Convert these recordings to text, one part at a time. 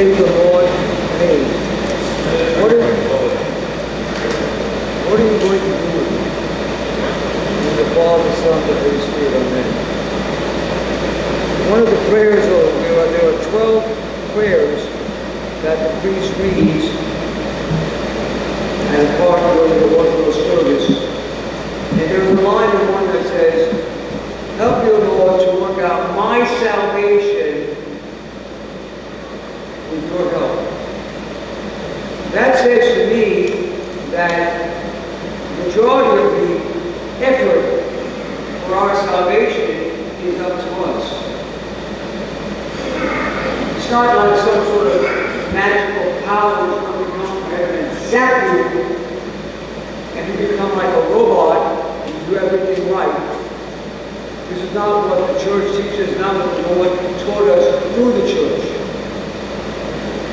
name of the Lord. Amen. What are you going to do with me? In the Father, Son, and the Holy Spirit. Amen. One of the prayers, there are 12 prayers that the priest reads as part of the Orthodox service. And there's a line in one that says, "Help your Lord to work out my salvation with your help." That says to me that the majority of the effort for our salvation is up to us. It's not like some sort of magical power that's going to come from heaven and zap you, and you become like a robot and you do everything right. This is not what the church teaches, not what the Lord taught us through the church.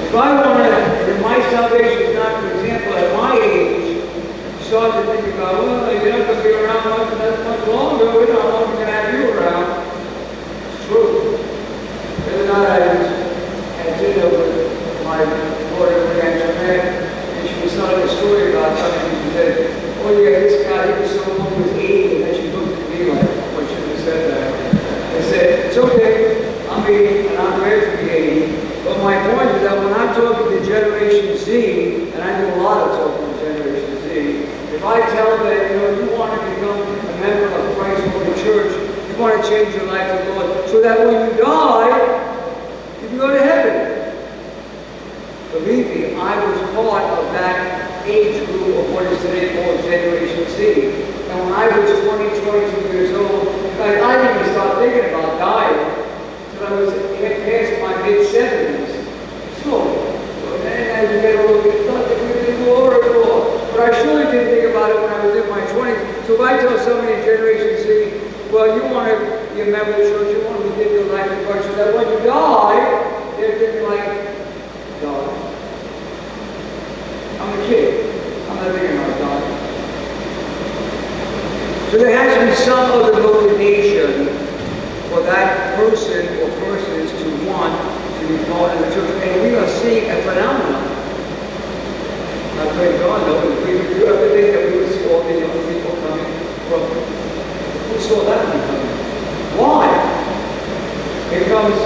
If I want to, if my salvation is not, for example, at my age, start to think about, well, you're not going to be around much longer, we don't know how long we're going to have you around. It's true. The other night I was at dinner with my daughter, Antoinette, and she was telling a story about something. She said, "Oh yeah, this guy, he was so long, he was 80, and then she looked at me like, "What should have said that?" I said, "It's okay, I'm 80, and I'm ready to be 80. But my point is that when I'm talking to Generation Z, and I do a lot of talking to Generation Z, if I tell them, you want to become a member of Christ's Holy Church, you want to change your life to the Lord, so that when you die, you can go to heaven." Believe me, I was part of that age group of what is today called Generation Z. And when I was 22 years old, I didn't even start thinking about dying until I was past my mid-70s. Slowly. And as you get older, you start thinking more and more. But I surely didn't think about it when I was in my 20s. So if I tell somebody in Generation Z, well, you want to be a member of the church, you want to give your life to Christ, so that when you die, they're thinking like, God, I'm a kid. I'm not thinking about dying. So there has to be some other motivation for that person or persons to want to be part of the church. And we are seeing a phenomenon. I pray God, though, we do everything that we would see all the young people coming from. We saw that one coming. Why? Because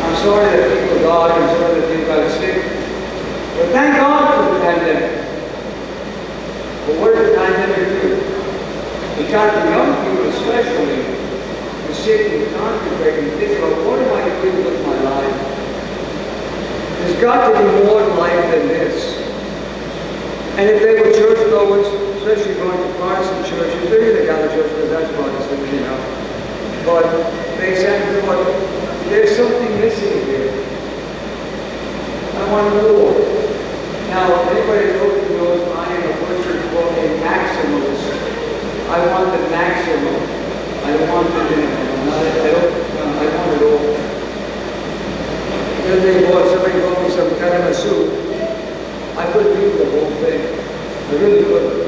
I'm sorry that people died, I'm sorry that people got sick. But thank God for the pandemic. But what did the pandemic do? It got the young people especially to sit and concentrate and think about, what am I doing with my life? There's got to be more in life than this. And if they were churchgoers, especially going to Protestant churches, they're either Catholic church because that's Protestant, But they said, there's something missing here. I want more. Now, anybody who knows I am a person called a maximalist. I want the maximum. I want the minimum. I want it all. Somebody bought me some tiramisu. I couldn't eat the whole thing. I really couldn't.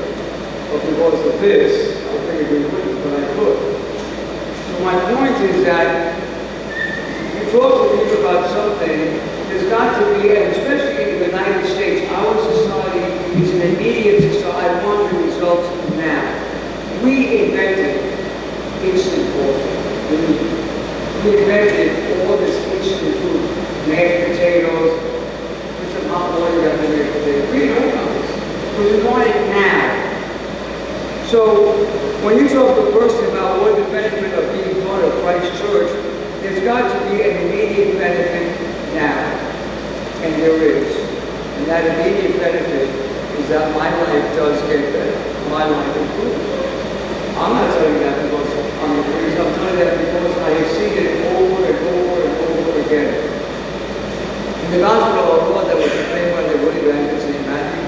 But because of this, I figured we wouldn't, but I could. So my point is that if you talk to people about something, there's got to be, and especially in the United States, our society is an immediate society. I want the results now. We invented instant coffee. We invented all this instant food, mashed potatoes, put some hot water in the mashed potatoes. We don't know this, because we want it now. So when you talk to a person about what the benefit of being part of Christ's church, there's got to be an immediate benefit now. And there is. And that immediate benefit is that my life does get better. My life improves. I'm not telling you that because I'm a priest. I'm telling you that because I have seen it over and over and over again. In the Gospel of our Lord that was proclaimed by the Holy Evangelist St. Matthew,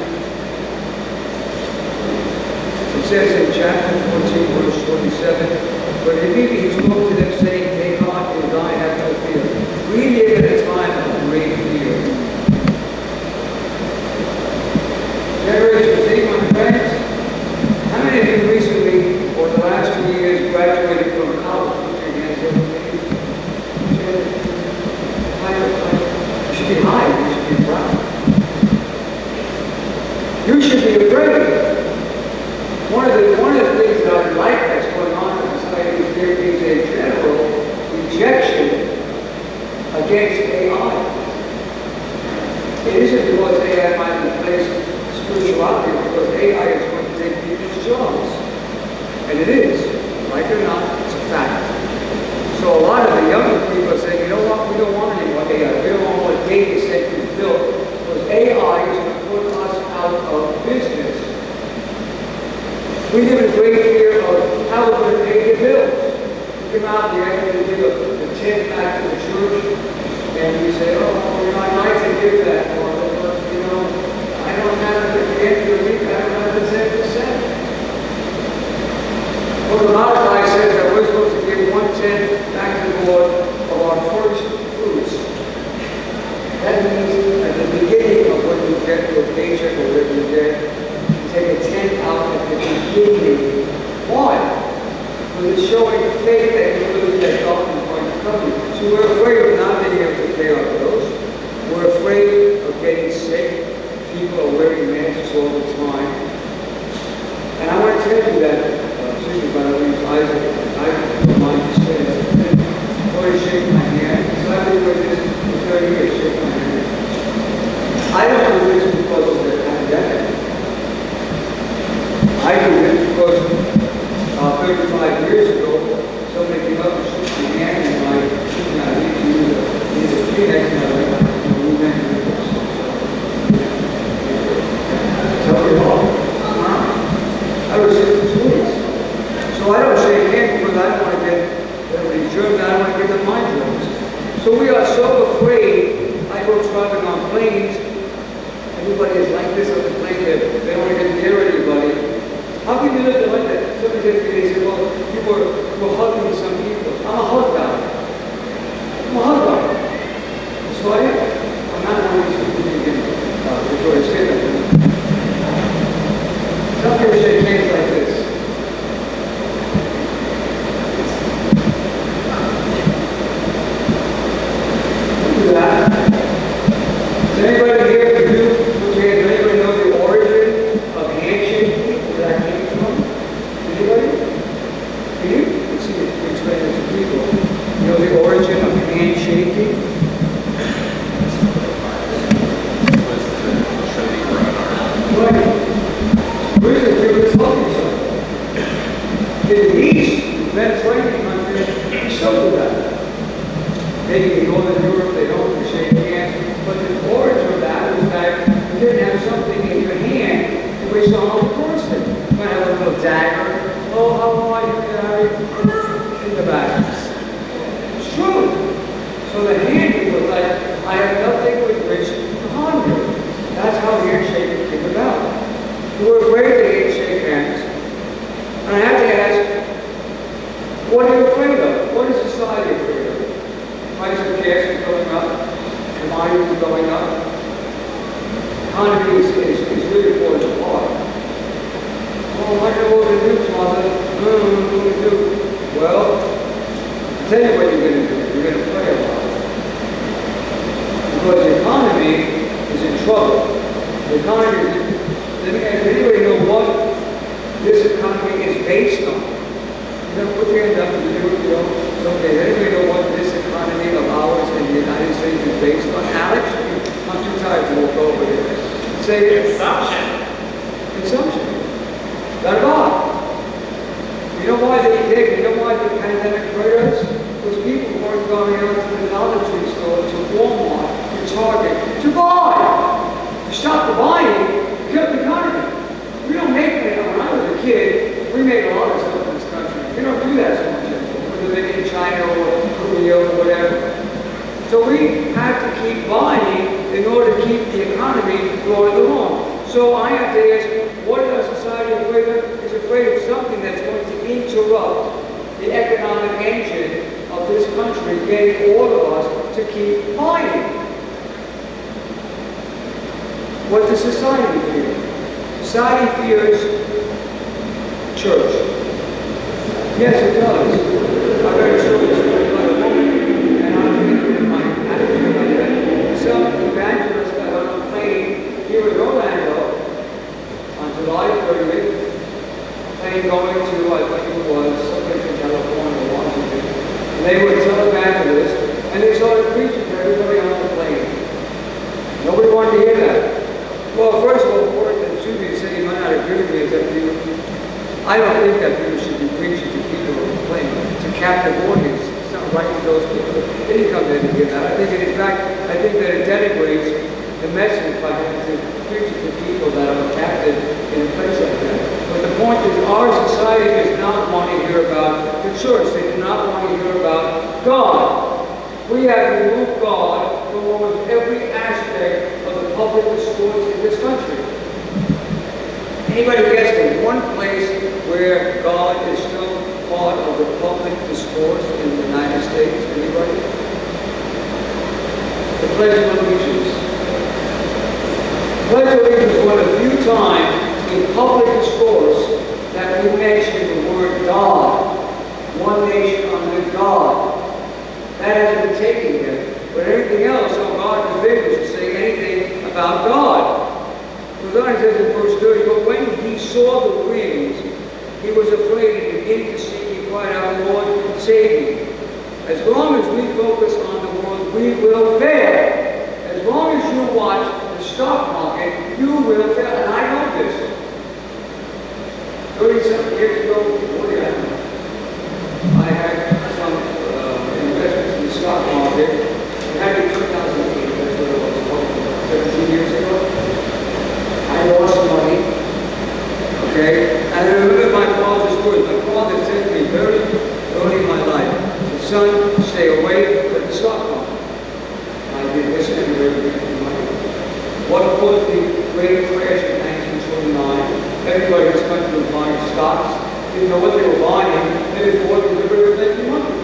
it says in chapter 14, verse 27, "But immediately he spoke to them, saying, Take heart, for thine have no fear. We live in a time of great fear." Generation Z, my friends, how many of you recently, or the last 2 years, graduated from college? Put your hands up, please. be high, you should be proud. You should be afraid. One of the things that I like that's going on in society is there is a general rejection against AI. It isn't because AI might replace spirituality, because AI is going to take people's jobs. And it is. Like it or not, it's a fact. So a lot of the younger people are saying, you know what, we don't want any more AI. We don't want more data centers built, because AI is going to put us out of business. We live in great fear of how we're going to pay the bills. We come out there and we give the 10 back to the church, and we say, oh, you know, I'd like to give that for it, but, you know, I don't have it at the end of the week, I don't have the 10%. Well, the Malachi says that we're supposed to give 1/10 back to the Lord of our first fruits. That means at the beginning of when you get your paycheck or whatever you get, you take a 10 out at the beginning. Why? Because it's showing faith that you believe that God is going to come to you. So we're afraid of not being able to pay our bills. We're afraid of getting sick. People are wearing masks all the time. And I want to tell you that, by the way, Isaac, I don't mind to say that. Go ahead and shake my hand. So I've been with this for 30 years, shake my hand. I don't do this because of the pandemic. I do this because 35 years ago, somebody came up and shook my hand and I need to use a Kleenex and I went, we went to the tell me all. I was sick for 2 weeks. So I don't shake hands because I don't want to get everybody's germs, I don't want to give them my germs. So we are so afraid. I go traveling on planes, everybody is like this on the plane, they don't want to get near anybody. How can you live like that? Somebody said to me, they said, well, you were hugging some people. I'm a hug guy. I'm a hug guy. So I am. I'm not one of these people who can Victoria say that. Some people shake hands like this. Does anybody here, if you put your hand, does anybody know the origin of handshaking, where that came from? Anybody? Do you? Let's see if you can explain it to people. You know the origin of handshaking? Right. Where's the biggest hugging site? In the East, Mediterranean countries, we still do that. Maybe in Northern Europe, they don't shake hands. But the origin of that was that you didn't have something in your hand in which someone would cross it. You might have a little dagger. Oh, how are you, Gary? In the back. It's true. So the hand was like, I have nothing with which to harm you. That's how handshaking came about. We were afraid to shake hands. And I have to ask, what are you afraid of? What is society afraid of? Price of gas is going up. Commodities are going up. Economy is really falling apart. Oh, I know what to do, Father. What do we do? Well, I'll tell you what you're going to do. You're going to pray about it. Because the economy is in trouble. The economy is, does anybody know what this economy is based on? You know, put your hand up and do it, you know. Okay, does anybody know what this economy of ours in the United States is based on? Alex, I'm too tired to walk over here. Say consumption. Consumption. Not God. You know why they did? You know why the pandemic hurt us? Because people weren't going out to the Dollar Tree store, to Walmart, to Target, to buy. You stop the buying, you kill the economy. We don't make it. When I was a kid, we made a lot of stuff in this country. We don't do that so much anymore. Whether they make in China or Korea or whatever. So we have to keep buying in order to keep the economy going along. So I have to ask, what is our society afraid of? It's afraid of something that's going to interrupt the economic engine of this country, getting all of us to keep buying. What does society fear? Society fears church. Yes, it does. I read a story about a woman, and I'm thinking in my attitude like that. message by having to preach to people that are captive in a place like that. But the point is, our society does not want to hear about the church. They do not want to hear about God. We have removed God from almost every aspect of the public discourse in this country. Anybody guess there's one place where God is still part of the public discourse in the United States? Anybody? The Pledge of Allegiance. The Pledge of Allegiance is one of the few times in public discourse that we mention the word God. One nation under God. That has been taken here. But anything else, oh God forbid us to say anything about God. Because it says in verse 30, but when he saw the winds, he was afraid and began to seek. He cried out, Lord, save me. As long as we focus on the world, we will fail. As long as you watch the stock market, you will fail. And I know this. 37 years ago, I had some investments in the stock market. It had to be 2008, that's what it was, 17 years ago. I lost money, okay? And I remember my father's words. My father said to me very early in my life, son, stay away from the stock market. I did listen to very money. What caused the great crash in 1929? Everybody in this country was buying stocks, didn't know what they were buying, they just bought the river of making money.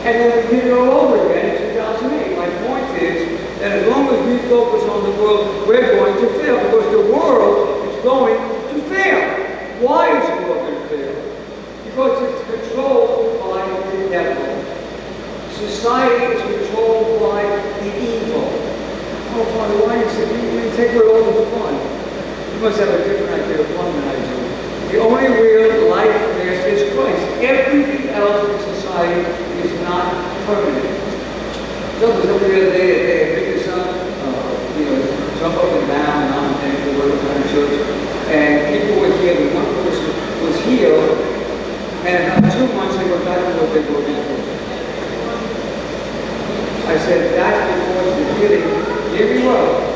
And then we did it all over again in 2008. My point is that as long as we focus on the world, we're going to fail, because the world is going to fail. Why is the world going to fail? Because it's controlled by the devil. Society is controlled by the evil. Oh, Father, why is it? You take away all the fun. You must have a different idea of fun than I do. The only real life there is Christ. Everything else in society is not permanent. Somebody the other day, they picked us up, jump up and down and on and things for the kind of church. And people were healed. One person was healed, and in about 2 months they were back to what they were before. I said, that's because the healing, hear me well,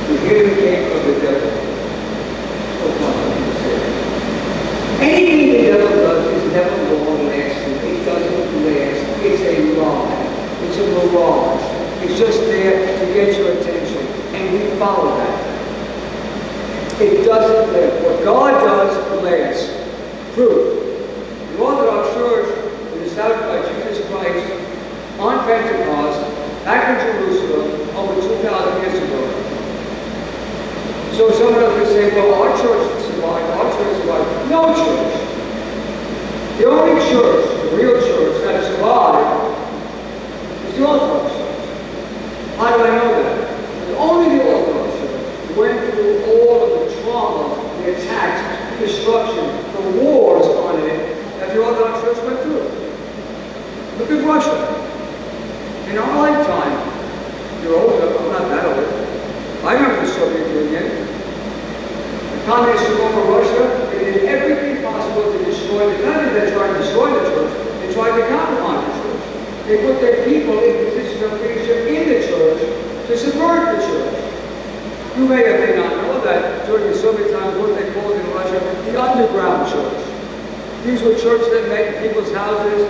the healing came from the devil. Anything the devil does is never long-lasting. It doesn't last. It's a lie. It's a mirage. It's just there to get your attention. And we follow that. It doesn't last. What God does lasts. Proof. The Orthodox Church was established by Jesus Christ on Pentecost, back in Jerusalem, over 2,000 years ago. So someone else could say, well, our church survived, our church survived. No church. The only church, the real church, that survived is the Orthodox Church. How do I know that? Because only the Orthodox Church went through all of the trauma, the attacks, the destruction, the wars on it that the Orthodox Church went through. Look at Russia. In our lifetime, you're older, I'm not that old. I remember the Soviet Union. The communists took over Russia. They did everything possible to destroy the country. They tried to destroy the church. They tried to compromise the church. They put their people in positions of leadership in the church to subvert the church. You may or may not know that during the Soviet times, what they called in Russia the underground church. These were churches that met in people's houses,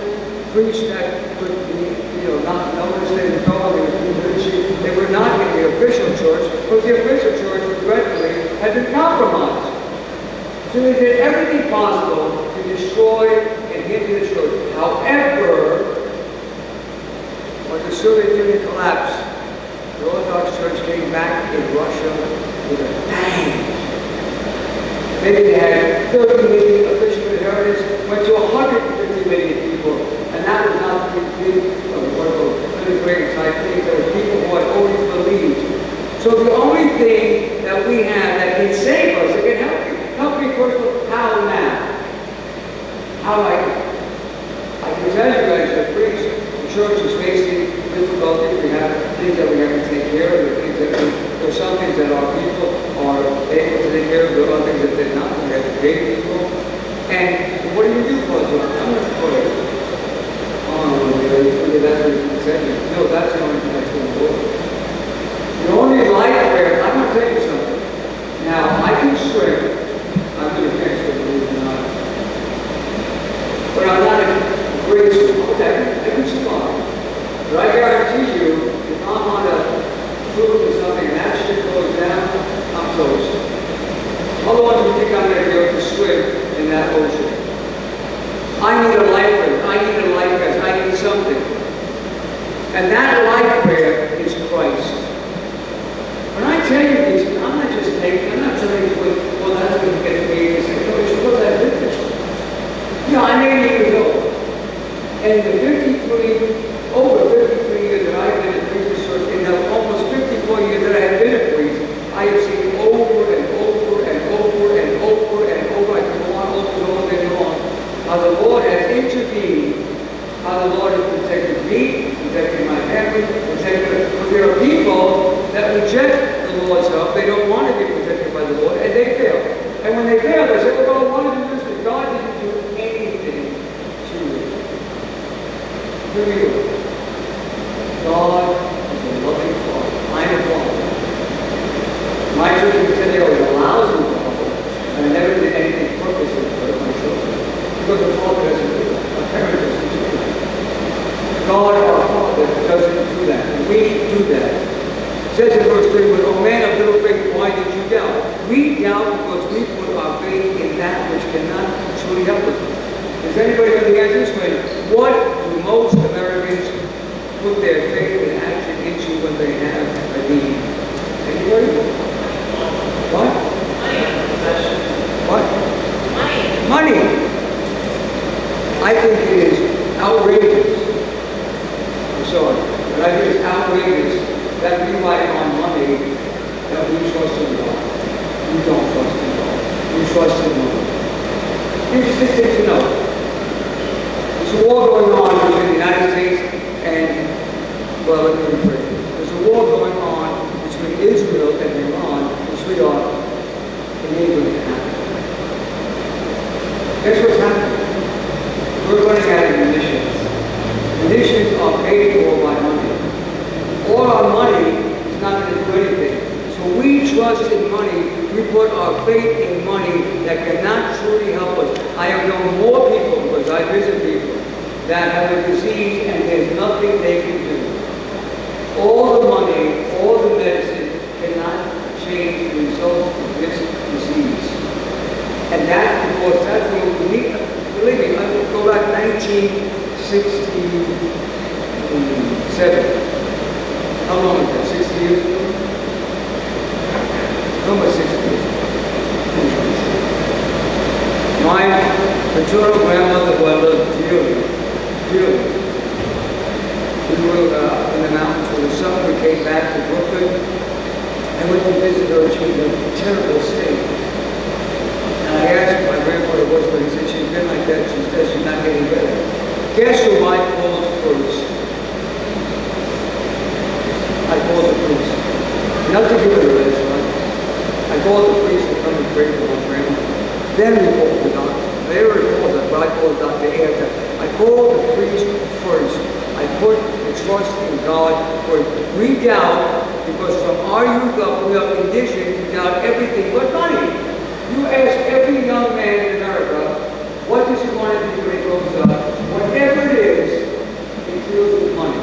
priests that could be, not noticed, they didn't go, they were They were not in the official church, but the official church, regretfully, had been compromised. So they did everything possible to destroy and hinder the church. However, when the Soviet Union collapsed, the Orthodox Church came back in Russia with a bang. Maybe they had 30 million official adherents, went to 150 million people, and that was not the complete great type things. There were people who had always believed. So the only thing that we have that can save us, that can help me first of all, how now? How I can tell you guys that priest, the church is facing difficulties. We have things that we have to take care of. There are some things that our people are able to take care of. There are other things that they're not. We have to pay people. And what do you do for us? I'm going to pray. Oh, that's what he said. No, that's the only thing that's going to work. guarantee you, if I'm on a cruise or something and that shit goes down, I'm toast. How long do you think I'm going to be able to swim in that ocean? I need a lifeguard. I need a life vest. I need something. And that lifewear is Christ. When I tell you these, I'm not just taking, I'm not telling you, well, that's going to get me. It's because I did this. You know, I'm 80 years old. And over 53 years that I've been in priesthood church, in the almost 54 years that I have been a priest, I have seen over and over and over and over and over, I can go on all day long, how the Lord has intervened, how the Lord has protected me, protected my family, protected. But there are people that reject the Lord's help. They don't want to be protected by the Lord, and they fail. And when they fail, they say, well, God wanted to do this, but God didn't do anything to it. Here we go. God is a loving Father. I am a Father. My children can tell you I was a lousy father, and I never did anything purposely to hurt my children. Because a father doesn't do that. A parent doesn't do that. God, our Father, doesn't do that. We do that. It says in verse 3, but, oh man of little faith, why did you doubt? We doubt because we put our faith in that which cannot truly help us. Does anybody know the answer to this? What do most Americans put their faith and action into when they have a need? Anybody? What? What? Money. I think it is outrageous. I'm sorry, but I think it's outrageous that we rely on money, that we trust in God. We don't trust in God. We trust in money. Here's the thing to know. There's a war going on between the United States and, well, let me rephrase it. There's a war going on between Israel and Iran, which we are enabling to happen. Guess what's happening? We're running out of munitions. Munitions are paid for by money. All our money is not going to do anything. So we trust in money. We put our faith in money that cannot truly help us. I have known more people, because I visit people, that have a disease and there's nothing they can do. All the money, all the medicine cannot change the results of this disease. And that's because that's what we need. Believe me, I will go back 1967. How long is that? 60 years ago? Almost 60 years ago. My maternal grandmother, who I loved dearly, we grew up in the mountains for the summer. We came back to Brooklyn. I went to visit her. She was in a terrible state. And I asked my grandfather what was, but he said she's been like that. She says she's not getting better. Guess who I called first? I called the priest. Not to give it a rest, right? I called the priest to come and pray for my grandmother. Then we called the doctor. They already called that, but I called the doctor after. I called the priest first. I put the trust in God first. We doubt because from our youth up we are conditioned to doubt everything but money. You ask every young man in America, what does he want to do when he grows up? Whatever it is, he deals with money.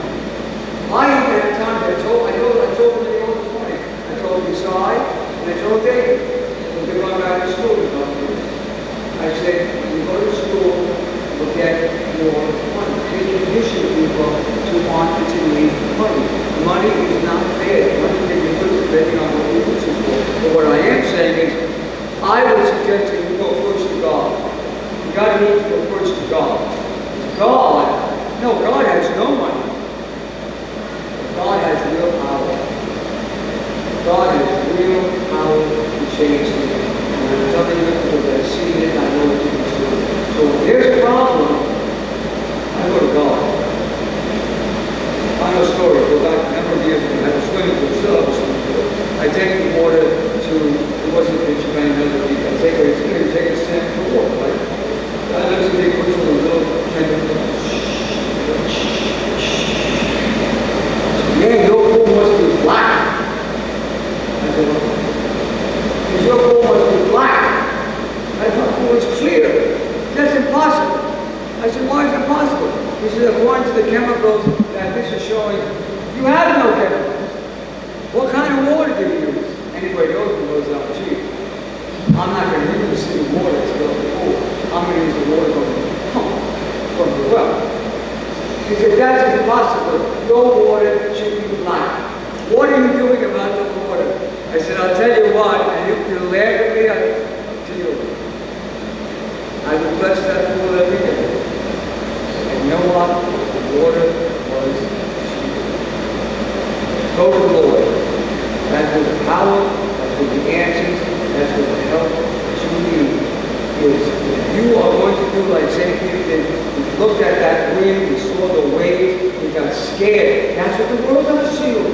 I even had times I told him this morning. I told Desai and I told David, when they run back to school about this. I said, when you go to school, you'll get more money. They condition people to want to need money. Money is not bad. Money can be good depending on what you use it for. But what I am saying is, I would suggest that you go first to God. You got to need to go first to God. God has no money. God has real power. God has real power to change things. And I'm telling you because I've seen it and I know it to be true. So when there's a problem, I go to God. I know a story. Go back a number of years ago. I had a swimming pool, still have a swimming pool. I take the water to, it wasn't in Japan, another people. I take it to stand for water, right? I live in a big pool, a little Go to the Lord. That's where the power, that's where the answers, that's where the help that you need is. If you are going to do like St. Peter did, he looked at that wind, he saw the waves, he got scared. That's what the world does to you.